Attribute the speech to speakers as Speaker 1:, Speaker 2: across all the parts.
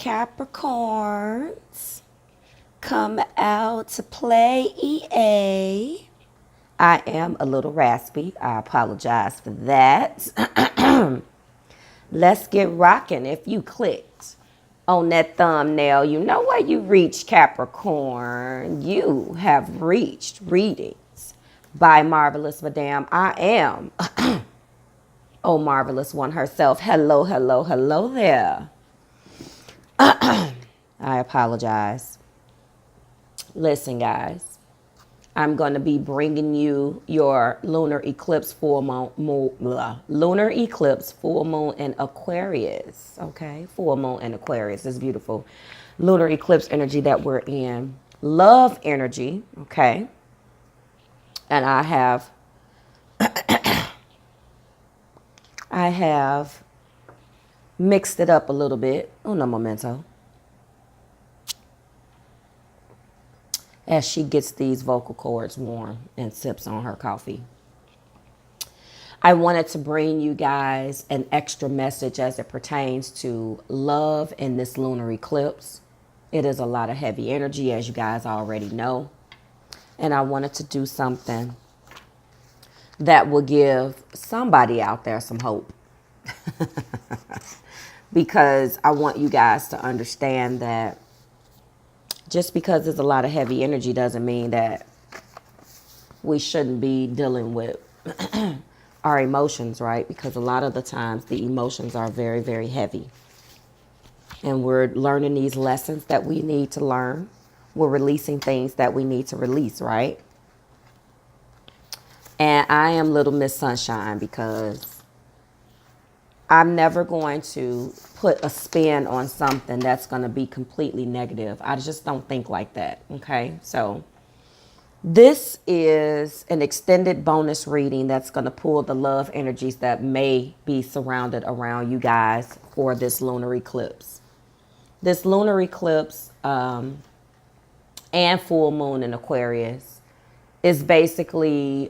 Speaker 1: Capricorns, come out to play EA. I am a little raspy. I apologize for that. Let's get rocking. If you clicked on that thumbnail, you know where you reached, Capricorn. You have reached readings by Marvelous Madame. I am oh Marvelous One herself. Hello, hello, hello there. I apologize. Listen, guys, I'm going to be bringing you your lunar eclipse full moon in Aquarius. Okay, full moon in Aquarius is beautiful. Lunar eclipse energy that we're in, love energy. Okay, and I have mixed it up a little bit. Uno momento. As she gets these vocal cords warm and sips on her coffee. I wanted to bring you guys an extra message as it pertains to love in this lunar eclipse. It is a lot of heavy energy, as you guys already know. And I wanted to do something that will give somebody out there some hope. Because I want you guys to understand that just because there's a lot of heavy energy doesn't mean that we shouldn't be dealing with our emotions, right? Because a lot of the times the emotions are very, very heavy. And we're learning these lessons that we need to learn. We're releasing things that we need to release, right? And I am Little Miss Sunshine because I'm never going to put a spin on something that's going to be completely negative. I just don't think like that, okay? So this is an extended bonus reading that's going to pull the love energies that may be surrounded around you guys for this lunar eclipse. This lunar eclipse and full moon in Aquarius is basically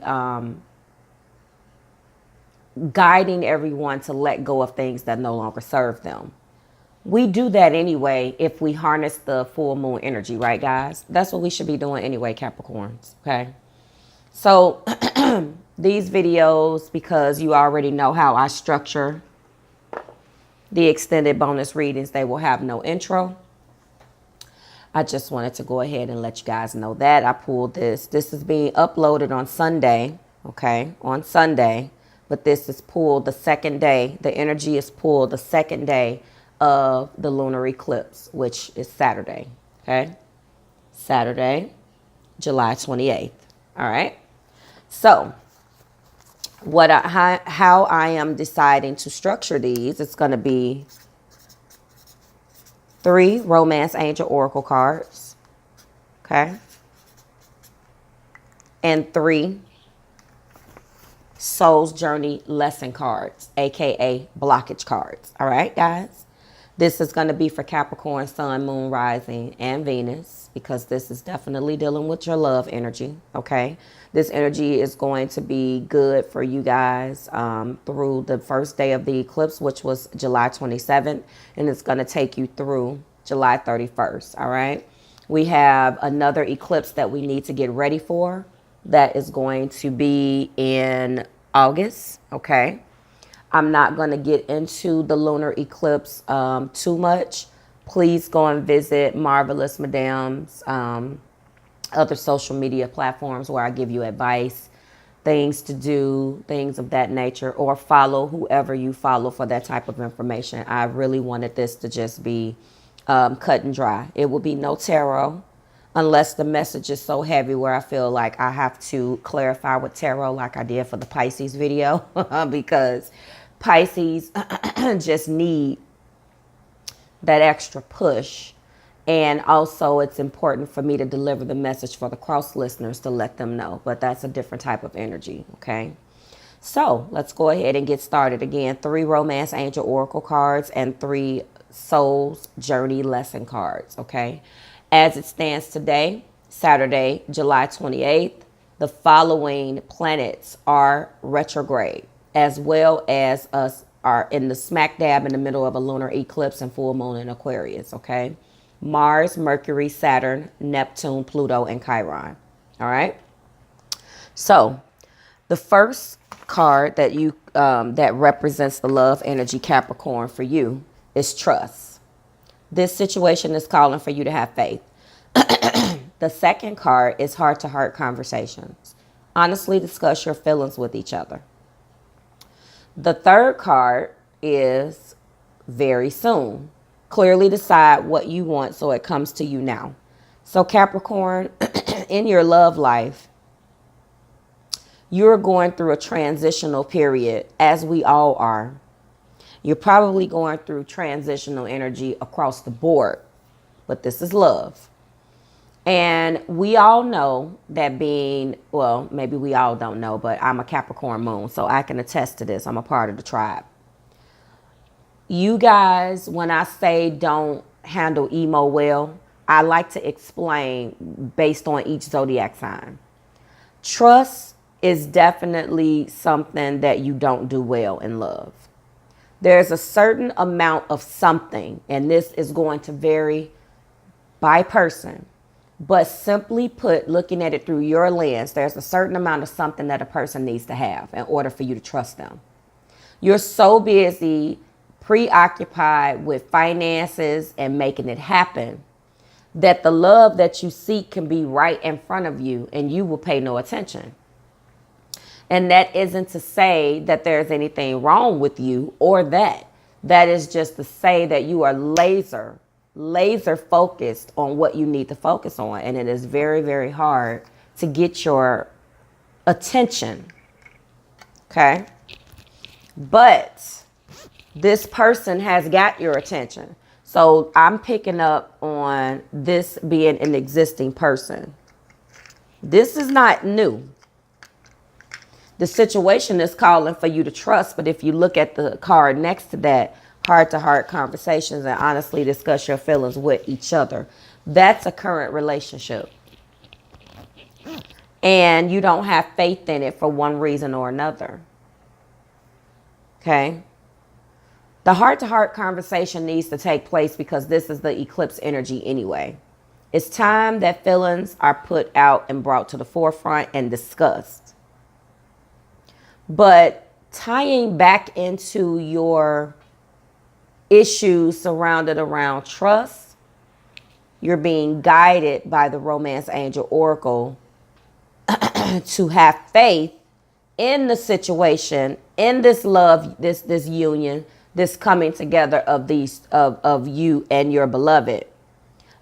Speaker 1: guiding everyone to let go of things that no longer serve them. We do that anyway if we harness the full moon energy, right, guys? That's what we should be doing anyway, Capricorns, okay? So these videos, because you already know how I structure the extended bonus readings, they will have no intro. I just wanted to go ahead and let you guys know that. I pulled this. This is being uploaded on Sunday, okay, on Sunday. But this is pulled the second day. The energy is pulled the second day of the lunar eclipse, which is Saturday, okay? Saturday, July 28th, all right? So how I am deciding to structure these, it's going to be 3 Romance Angel Oracle cards, okay? And 3 Soul's Journey lesson cards, aka blockage cards. All right, guys. This is going to be for Capricorn, Sun, Moon, Rising, and Venus, because this is definitely dealing with your love energy. Okay, this energy is going to be good for you guys through the first day of the eclipse, which was July 27th, and it's going to take you through July 31st. All right, we have another eclipse that we need to get ready for. That is going to be in August, okay? I'm not going to get into the lunar eclipse too much. Please go and visit Marvelous Madame's other social media platforms where I give you advice, things to do, things of that nature, or follow whoever you follow for that type of information. I really wanted this to just be cut and dry. It will be no tarot. Unless the message is so heavy where I feel like I have to clarify with tarot like I did for the Pisces video. Because Pisces just need that extra push. And also it's important for me to deliver the message for the cross listeners to let them know. But that's a different type of energy, okay? So let's go ahead and get started. Again, 3 Romance Angel Oracle cards and 3 Soul's Journey lesson cards, okay? As it stands today, Saturday, July 28th, the following planets are retrograde, as well as are in the smack dab in the middle of a lunar eclipse and full moon in Aquarius, okay? Mars, Mercury, Saturn, Neptune, Pluto, and Chiron. All right. So the first card that you that represents the love energy Capricorn for you is trust. This situation is calling for you to have faith. The second card is heart-to-heart conversations. Honestly discuss your feelings with each other. The third card is very soon. Clearly decide what you want so it comes to you now. So Capricorn, in your love life, you're going through a transitional period, as we all are. You're probably going through transitional energy across the board, but this is love. And we all know that being, well, maybe we all don't know, but I'm a Capricorn moon, so I can attest to this. I'm a part of the tribe. You guys, when I say don't handle emo well, I like to explain based on each zodiac sign. Trust is definitely something that you don't do well in love. There's a certain amount of something, and this is going to vary by person. But simply put, looking at it through your lens, there's a certain amount of something that a person needs to have in order for you to trust them. You're so busy, preoccupied with finances and making it happen, that the love that you seek can be right in front of you and you will pay no attention. And that isn't to say that there's anything wrong with you or that. That is just to say that you are laser focused on what you need to focus on. And it is very, very hard to get your attention. Okay? But this person has got your attention. So I'm picking up on this being an existing person. This is not new. The situation is calling for you to trust, but if you look at the card next to that, heart-to-heart conversations and honestly discuss your feelings with each other, that's a current relationship. And you don't have faith in it for one reason or another. Okay? The heart-to-heart conversation needs to take place because this is the eclipse energy anyway. It's time that feelings are put out and brought to the forefront and discussed. But tying back into your issues surrounded around trust, you're being guided by the Romance Angel Oracle to have faith in the situation, in this love, this union, this coming together of these of you and your beloved.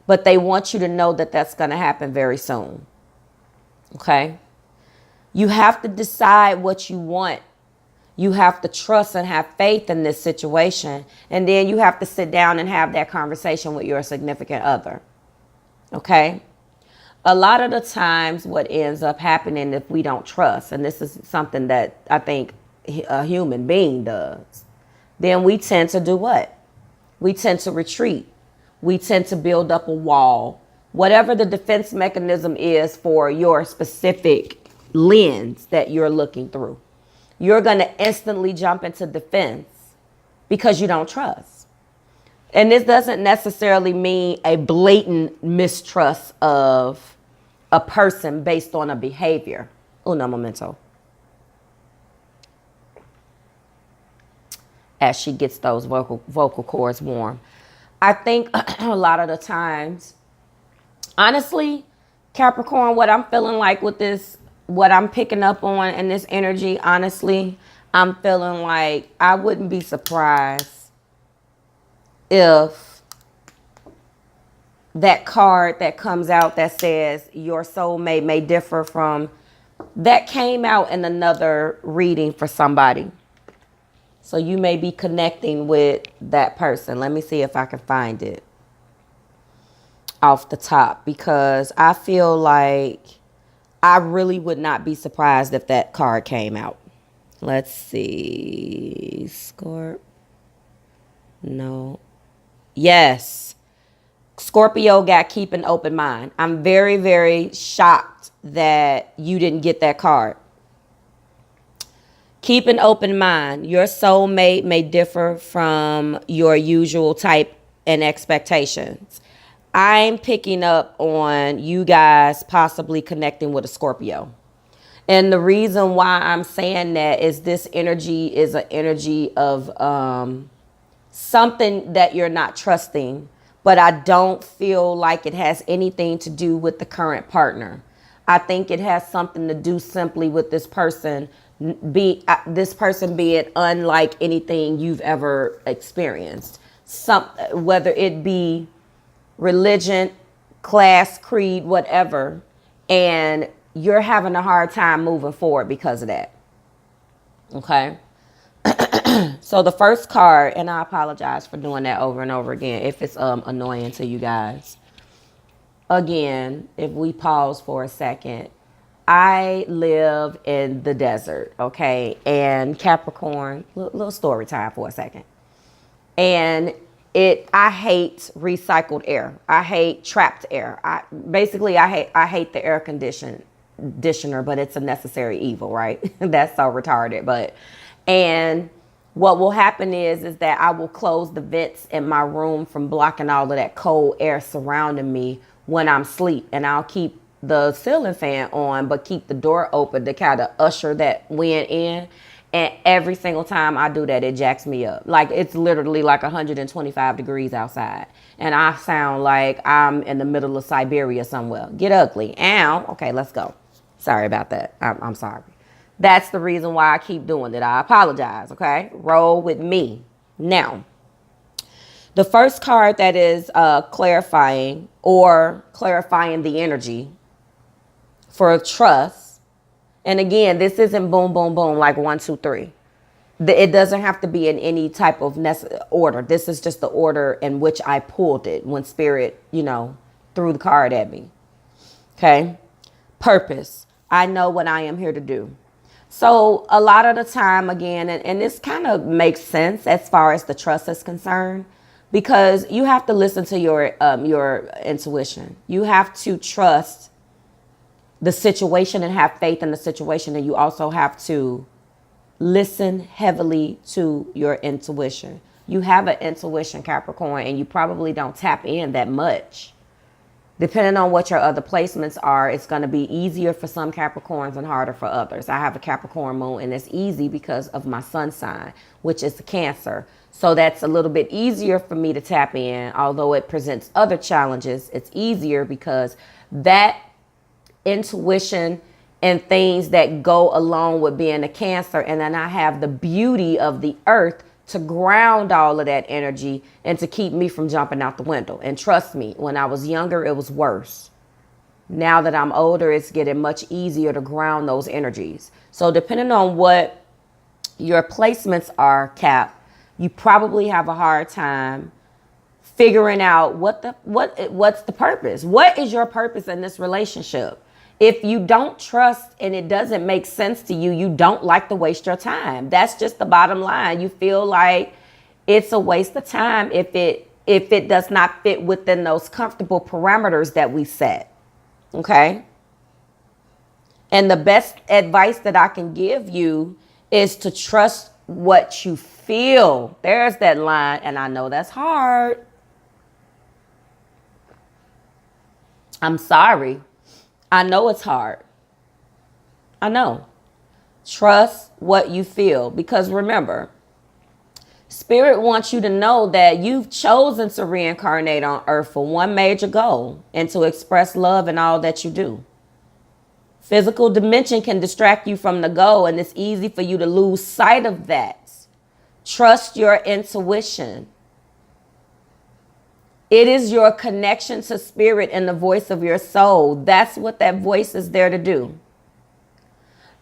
Speaker 1: But they want you to know that that's going to happen very soon. Okay? You have to decide what you want. You have to trust and have faith in this situation. And then you have to sit down and have that conversation with your significant other. Okay? A lot of the times what ends up happening if we don't trust, and this is something that I think a human being does, then we tend to do what? We tend to retreat. We tend to build up a wall. Whatever the defense mechanism is for your specific lens that you're looking through, you're going to instantly jump into defense because you don't trust. And this doesn't necessarily mean a blatant mistrust of a person based on a behavior. Uno momento. As she gets those vocal cords warm. I think a lot of the times, honestly, Capricorn, what I'm feeling like with this, what I'm picking up on in this energy, honestly, I'm feeling like I wouldn't be surprised if that card that comes out that says your soulmate may differ from, that came out in another reading for somebody. So you may be connecting with that person. Let me see if I can find it off the top, because I feel like I really would not be surprised if that card came out. Let's see. Scorp. No. Yes. Scorpio got keep an open mind. I'm very, very shocked that you didn't get that card. Keep an open mind. Your soulmate may differ from your usual type and expectations. I'm picking up on you guys possibly connecting with a Scorpio. And the reason why I'm saying that is this energy is an energy of something that you're not trusting, but I don't feel like it has anything to do with the current partner. I think it has something to do simply with this person being unlike anything you've ever experienced. Whether it be religion, class, creed, whatever, and you're having a hard time moving forward because of that. Okay. So the first card, and I apologize for doing that over and over again if it's annoying to you guys. Again, if we pause for a second, I live in the desert, okay? And Capricorn, little story time for a second. And I hate recycled air. I hate trapped air. I hate the air conditioner, but it's a necessary evil, right? That's so retarded. And what will happen is that I will close the vents in my room from blocking all of that cold air surrounding me when I'm asleep. And I'll keep the ceiling fan on, but keep the door open to kind of usher that wind in. And every single time I do that, it jacks me up. Like, it's literally like 125 degrees outside. And I sound like I'm in the middle of Siberia somewhere. Get ugly. Ow. Okay, let's go. Sorry about that. I'm sorry. That's the reason why I keep doing it. I apologize, okay? Roll with me. Now, the first card that is clarifying the energy for trust. And again, this isn't boom, boom, boom, like 1, 2, 3. It doesn't have to be in any type of order. This is just the order in which I pulled it when Spirit, threw the card at me. Okay. Purpose. I know what I am here to do. So a lot of the time, again, and this kind of makes sense as far as the trust is concerned, because you have to listen to your intuition. You have to trust the situation and have faith in the situation. And you also have to listen heavily to your intuition. You have an intuition, Capricorn, and you probably don't tap in that much. Depending on what your other placements are, it's going to be easier for some Capricorns and harder for others. I have a Capricorn moon, and it's easy because of my sun sign, which is the Cancer. So that's a little bit easier for me to tap in, although it presents other challenges. It's easier because that intuition and things that go along with being a Cancer. And then I have the beauty of the earth to ground all of that energy and to keep me from jumping out the window. And trust me, when I was younger, it was worse. Now that I'm older, it's getting much easier to ground those energies. So depending on what your placements are, Cap, you probably have a hard time figuring out what's the purpose. What is your purpose in this relationship? If you don't trust and it doesn't make sense to you, you don't like to waste your time. That's just the bottom line. You feel like it's a waste of time if it does not fit within those comfortable parameters that we set. Okay? And the best advice that I can give you is to trust what you feel. There's that line, and I know that's hard. I'm sorry. I know it's hard. I know. Trust what you feel, because remember, Spirit wants you to know that you've chosen to reincarnate on earth for one major goal, and to express love in all that you do. Physical dimension can distract you from the goal, and it's easy for you to lose sight of that. Trust your intuition. It is your connection to Spirit and the voice of your soul. That's what that voice is there to do.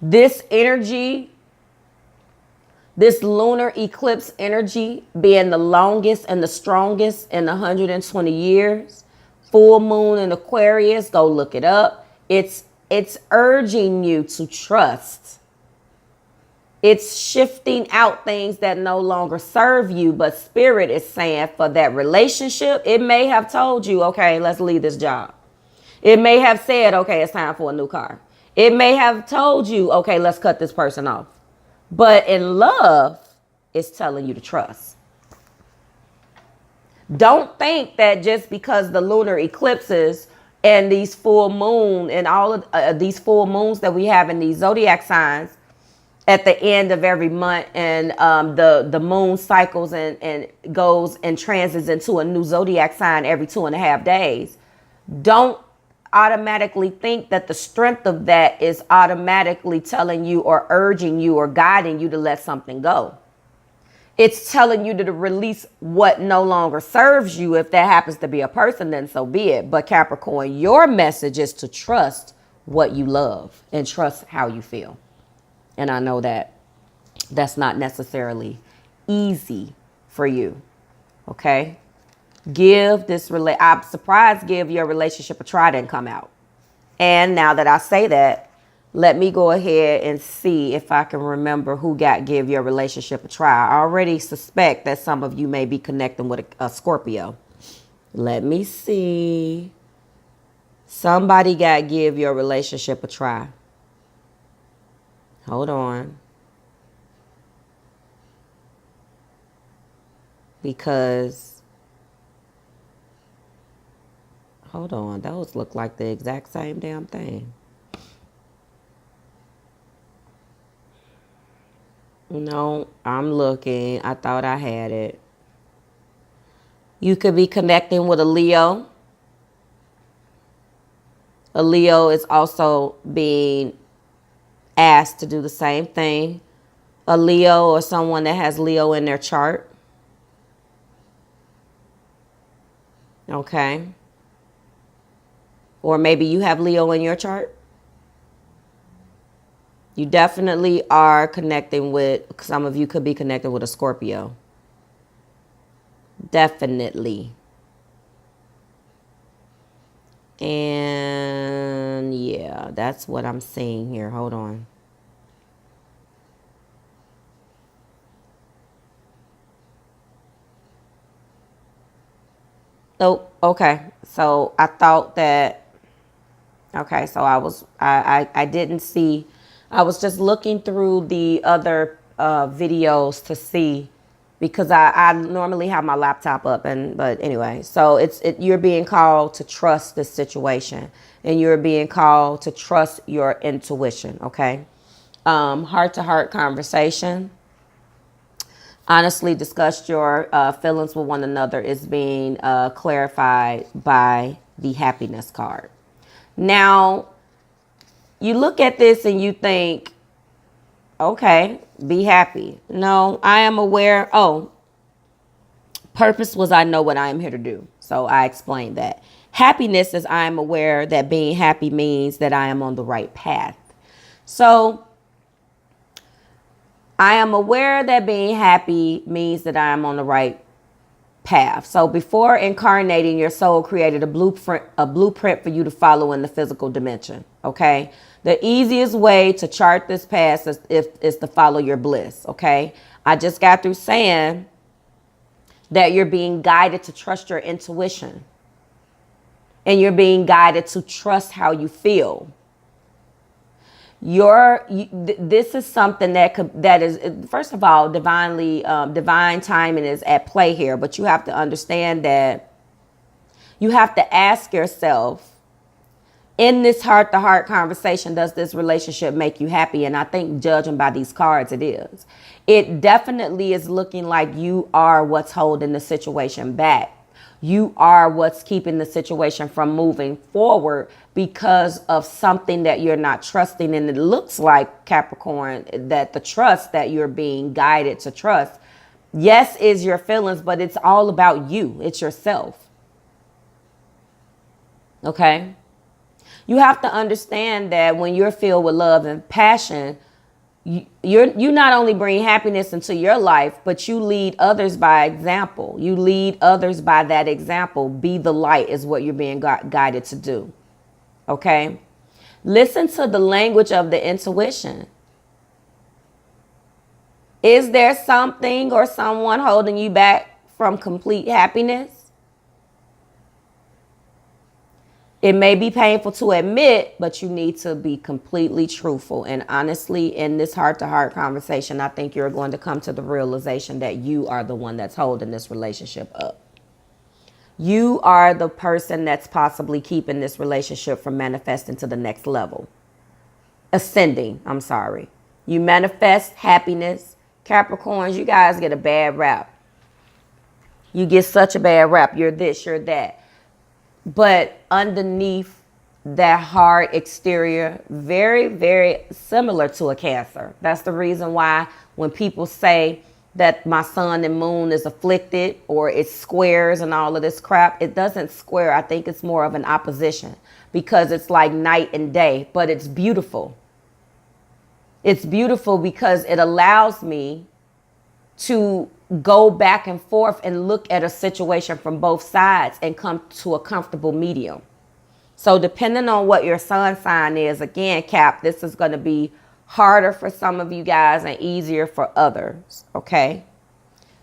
Speaker 1: This energy, this lunar eclipse energy, being the longest and the strongest in 120 years, full moon in Aquarius, go look it up. It's urging you to trust. It's shifting out things that no longer serve you, but Spirit is saying for that relationship, it may have told you, okay, let's leave this job. It may have said, okay, it's time for a new car. It may have told you, okay, let's cut this person off. But in love, it's telling you to trust. Don't think that just because the lunar eclipses and these full moon and all of these full moons that we have in these zodiac signs at the end of every month, and the moon cycles and goes and transits into a new zodiac sign every 2.5 days. Don't automatically think that the strength of that is automatically telling you or urging you or guiding you to let something go. It's telling you to release what no longer serves you. If that happens to be a person, then so be it. But Capricorn, your message is to trust what you love and trust how you feel. And I know that that's not necessarily easy for you. Okay? I'm surprised give your relationship a try didn't come out. And now that I say that, let me go ahead and see if I can remember who got give your relationship a try. I already suspect that some of you may be connecting with a Scorpio. Let me see. Somebody got give your relationship a try. Hold on. Because, hold on, those look like the exact same damn thing. No, I'm looking. I thought I had it. You could be connecting with a Leo. A Leo is also being asked to do the same thing. A Leo or someone that has Leo in their chart. Okay. Or maybe you have Leo in your chart. You definitely are connecting with, some of you could be connected with a Scorpio. Definitely. And yeah, that's what I'm seeing here. Hold on. Oh, okay. So I thought that, okay, so I didn't see, I was just looking through the other videos to see, because I normally have my laptop up, but anyway, so you're being called to trust this situation, and you're being called to trust your intuition, okay? Heart-to-heart conversation. Honestly discuss your feelings with one another is being clarified by the happiness card. Now, you look at this and you think, okay, be happy. No, I am aware. Oh, purpose was I know what I am here to do. So I explained that. Happiness is I am aware that being happy means that I am on the right path. So I am aware that being happy means that I am on the right path. So before incarnating, your soul created a blueprint for you to follow in the physical dimension. Okay. The easiest way to chart this path is to follow your bliss. Okay. I just got through saying that you're being guided to trust your intuition, and you're being guided to trust how you feel. This is something that is, first of all, divine timing is at play here, but you have to understand that you have to ask yourself, in this heart-to-heart conversation, does this relationship make you happy? And I think, judging by these cards, it is. It definitely is looking like you are what's holding the situation back. You are what's keeping the situation from moving forward because of something that you're not trusting. And it looks like, Capricorn, that the trust that you're being guided to trust, yes, is your feelings, but it's all about you. It's yourself. Okay? You have to understand that when you're filled with love and passion, you not only bring happiness into your life, but you lead others by example. You lead others by that example. Be the light is what you're being guided to do. Okay? Listen to the language of the intuition. Is there something or someone holding you back from complete happiness? It may be painful to admit, but you need to be completely truthful. And honestly, in this heart-to-heart conversation, I think you're going to come to the realization that you are the one that's holding this relationship up. You are the person that's possibly keeping this relationship from manifesting to the next level. Ascending, I'm sorry. You manifest happiness. Capricorns, you guys get a bad rap. You get such a bad rap. You're this, you're that. But underneath that hard exterior, very, very similar to a Cancer. That's the reason why when people say that my sun and moon is afflicted or it squares and all of this crap, it doesn't square. I think it's more of an opposition because it's like night and day, but it's beautiful. It's beautiful because it allows me to go back and forth and look at a situation from both sides and come to a comfortable medium. So depending on what your sun sign is, again, Cap, this is going to be harder for some of you guys and easier for others, okay?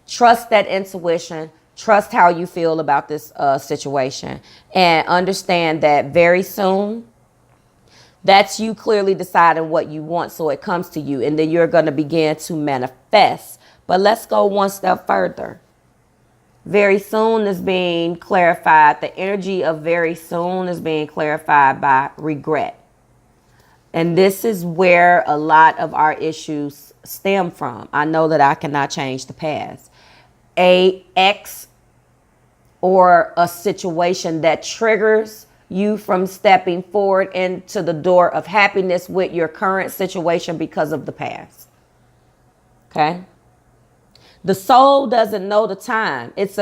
Speaker 1: Trust that intuition. Trust how you feel about this situation. And understand that very soon, that's you clearly deciding what you want so it comes to you. And then you're going to begin to manifest. But let's go one step further. Very soon is being clarified. The energy of very soon is being clarified by regret. And this is where a lot of our issues stem from. I know that I cannot change the past. A ex or a situation that triggers you from stepping forward into the door of happiness with your current situation because of the past. Okay? The soul doesn't know the time. It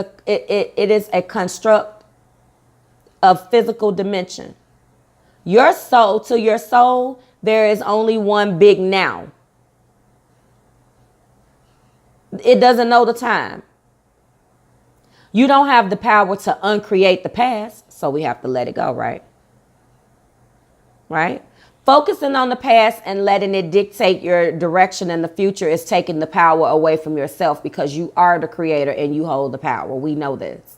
Speaker 1: is a construct of physical dimension. Your soul, to your soul, there is only one big now. It doesn't know the time. You don't have the power to uncreate the past, so we have to let it go, right? Right? Focusing on the past and letting it dictate your direction in the future is taking the power away from yourself because you are the creator and you hold the power. We know this.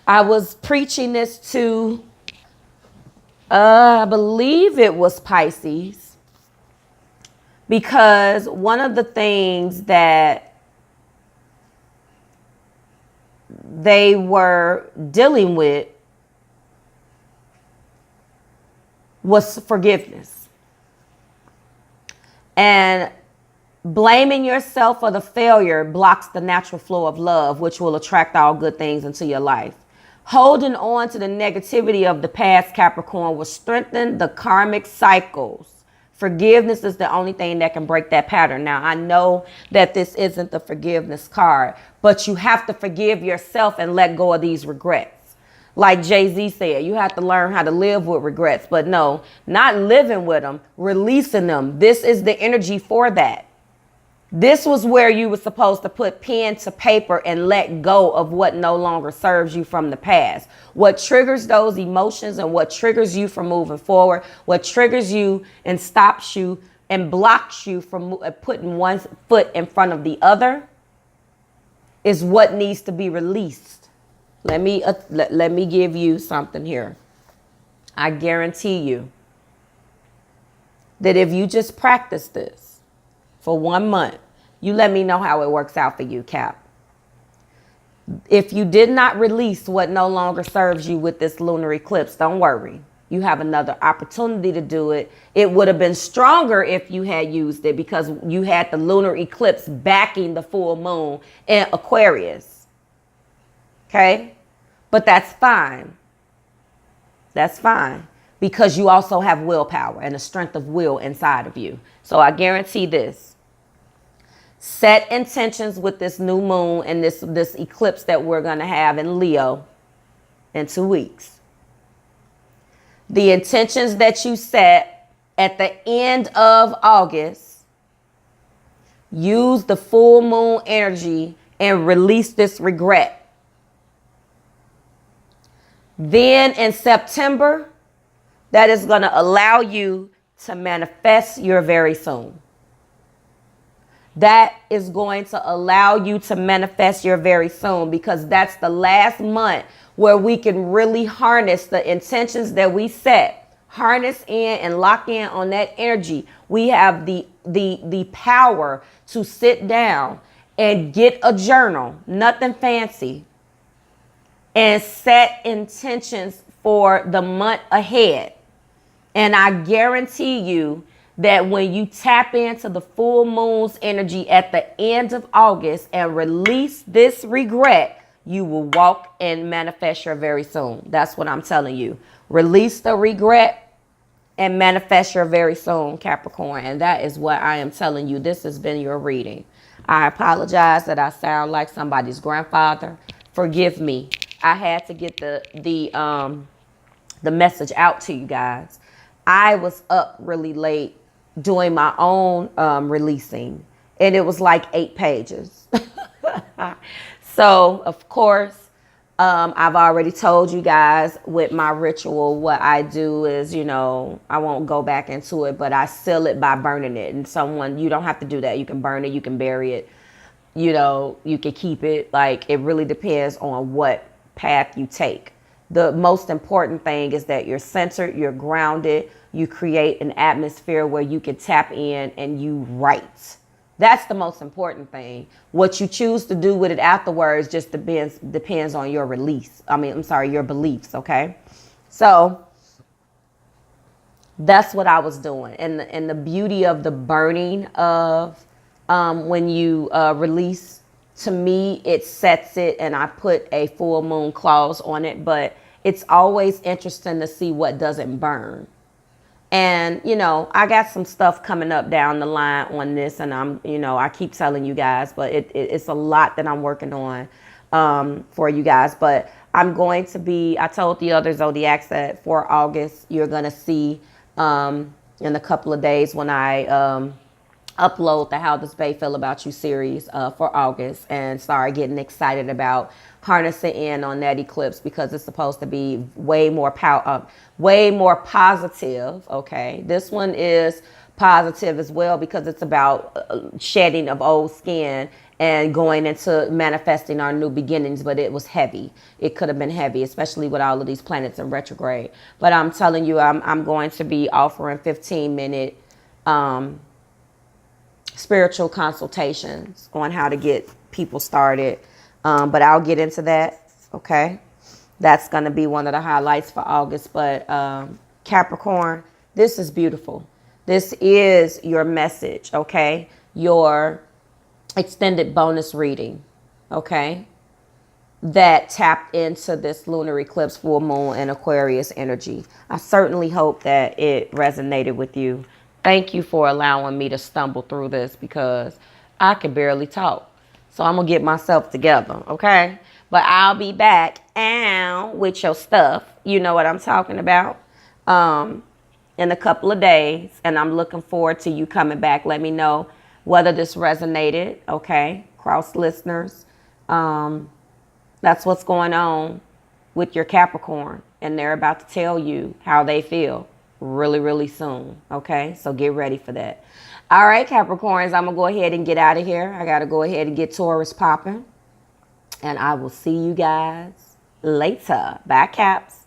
Speaker 1: I was preaching this to, I believe it was Pisces, because one of the things that they were dealing with was forgiveness. And blaming yourself for the failure blocks the natural flow of love, which will attract all good things into your life. Holding on to the negativity of the past, Capricorn, will strengthen the karmic cycles. Forgiveness is the only thing that can break that pattern. Now, I know that this isn't the forgiveness card, but you have to forgive yourself and let go of these regrets. Like Jay-Z said, you have to learn how to live with regrets. But no, not living with them, releasing them. This is the energy for that. This was where you were supposed to put pen to paper and let go of what no longer serves you from the past. What triggers those emotions and what triggers you from moving forward, what triggers you and stops you and blocks you from putting one foot in front of the other is what needs to be released. Let me give you something here. I guarantee you that if you just practice this for 1 month, you let me know how it works out for you, Cap. If you did not release what no longer serves you with this lunar eclipse, don't worry. You have another opportunity to do it. It would have been stronger if you had used it because you had the lunar eclipse backing the full moon in Aquarius. Okay? But that's fine. That's fine. Because you also have willpower and a strength of will inside of you. So I guarantee this. Set intentions with this new moon and this eclipse that we're going to have in Leo in 2 weeks. The intentions that you set at the end of August, use the full moon energy and release this regret. Then in September, that is going to allow you to manifest your very soon. That is going to allow you to manifest your very soon, because that's the last month where we can really harness the intentions that we set, harness in and lock in on that energy. We have the power to sit down and get a journal, nothing fancy, and set intentions for the month ahead. And I guarantee you that when you tap into the full moon's energy at the end of August and release this regret, you will walk and manifest your very soon. That's what I'm telling you. Release the regret and manifest your very soon, Capricorn. And that is what I am telling you. This has been your reading. I apologize that I sound like somebody's grandfather. Forgive me. I had to get the message out to you guys. I was up really late doing my own releasing, and it was like 8 pages. So, of course, I've already told you guys with my ritual, what I do is, you know, I won't go back into it, but I seal it by burning it. And you don't have to do that. You can burn it, you can bury it, you know, you can keep it. Like, it really depends on what path you take. The most important thing is that you're centered, you're grounded, you create an atmosphere where you can tap in and you write. That's the most important thing. What you choose to do with it afterwards just depends on your your beliefs, okay? So that's what I was doing. And the beauty of the burning of when you release, to me, it sets it, and I put a full moon clause on it, but it's always interesting to see what doesn't burn. And, you know, I got some stuff coming up down the line on this, and I keep telling you guys, but it's a lot that I'm working on for you guys. But I told the other zodiacs that for August, you're going to see in a couple of days when I upload the How Does Bae Feel About You series for August, and start getting excited about harnessing in on that eclipse, because it's supposed to be way more positive. Okay, this one is positive as well, because it's about shedding of old skin and going into manifesting our new beginnings. But it was heavy. It could have been heavy, especially with all of these planets in retrograde. But I'm telling you, I'm going to be offering 15-minute spiritual consultations on how to get people started. But I'll get into that. Okay. That's going to be one of the highlights for August. But Capricorn, this is beautiful. This is your message. Okay. Your extended bonus reading. Okay. That tapped into this lunar eclipse, full moon, and Aquarius energy. I certainly hope that it resonated with you. Thank you for allowing me to stumble through this, because I can barely talk. So I'm going to get myself together, okay? But I'll be back with your stuff. You know what I'm talking about. In a couple of days. And I'm looking forward to you coming back. Let me know whether this resonated, okay? Cross listeners. That's what's going on with your Capricorn. And they're about to tell you how they feel really, really soon. Okay, so get ready for that. All right, Capricorns, I'm gonna go ahead and get out of here. I gotta go ahead and get Taurus popping, and I will see you guys later. Bye, Caps.